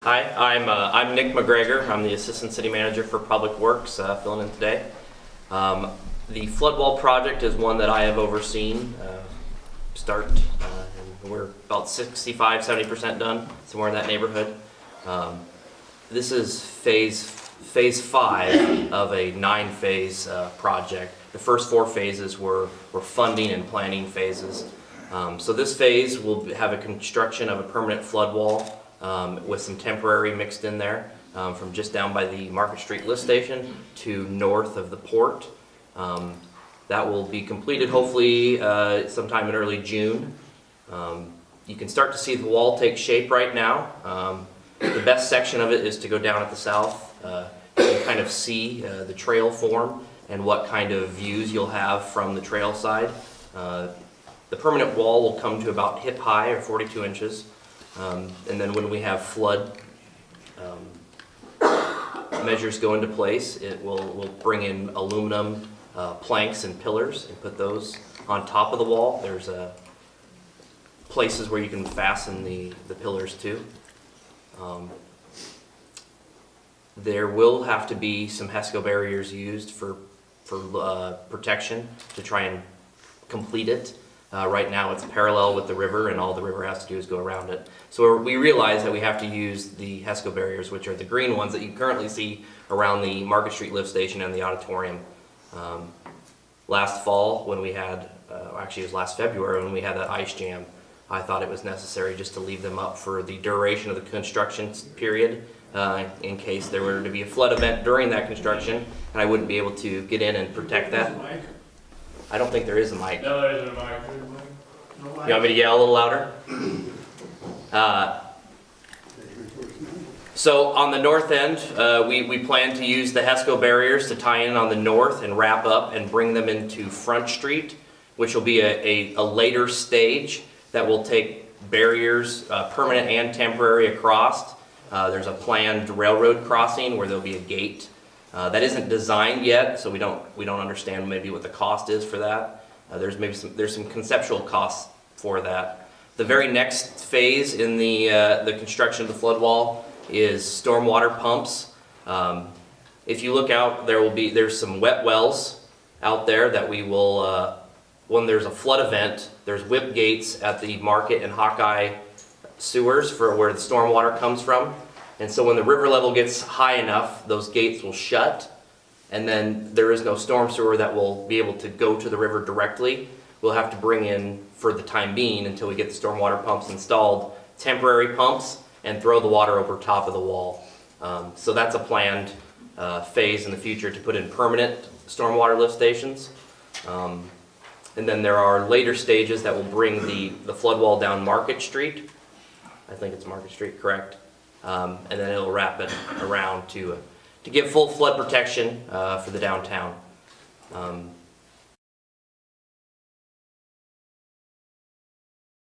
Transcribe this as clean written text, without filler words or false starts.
Hi, I'm Nick McGregor. I'm the Assistant City Manager for Public Works, filling in today. The floodwall project is one that I have overseen and we're about 65-70% done, somewhere in that neighborhood. This is phase 5 of a 9-phase project. The first 4 phases were funding and planning phases. So this phase will have a construction of a permanent floodwall with some temporary mixed in there, from just down by the Market Street lift station to north of the port. That will be completed hopefully sometime in early June. You can start to see the wall take shape right now. The best section of it is to go down at the south. You can kind of see the trail form and what kind of views you'll have from the trail side. The permanent wall will come to about hip high, or 42 inches. And then when we have flood measures go into place, we'll bring in aluminum planks and pillars and put those on top of the wall. There's places where you can fasten the pillars to. There will have to be some HESCO barriers used for protection to try and complete it. Right now it's parallel with the river, and all the river has to do is go around it. So we realize that we have to use the HESCO barriers, which are the green ones that you currently see around the Market Street lift station and the auditorium. Last fall, when we had, actually it was last February when we had that ice jam, I thought it was necessary just to leave them up for the duration of the construction period, in case there were to be a flood event during that construction, and I wouldn't be able to get in and protect that. I don't think there is a mic. No, there isn't a mic. You want me to yell a little louder? So on the north end, we plan to use the HESCO barriers to tie in on the north and wrap up and bring them into Front Street, which will be a later stage that will take barriers, permanent and temporary, across. There's a planned railroad crossing where there'll be a gate. That isn't designed yet, so we don't understand maybe what the cost is for that. There's some conceptual costs for that. The very next phase in the construction of the flood wall is stormwater pumps. If you look out, there's some wet wells out there that we will. When there's a flood event, there's whip gates at the Market and Hawkeye sewers for where the stormwater comes from. And so when the river level gets high enough, those gates will shut, and then there is no storm sewer that will be able to go to the river directly. We'll have to bring in, for the time being, until we get the stormwater pumps installed, temporary pumps and throw the water over top of the wall. So that's a planned phase in the future to put in permanent stormwater lift stations. And then there are later stages that will bring the flood wall down Market Street. I think it's Market Street, correct? And then it'll wrap it around to give full flood protection for the downtown.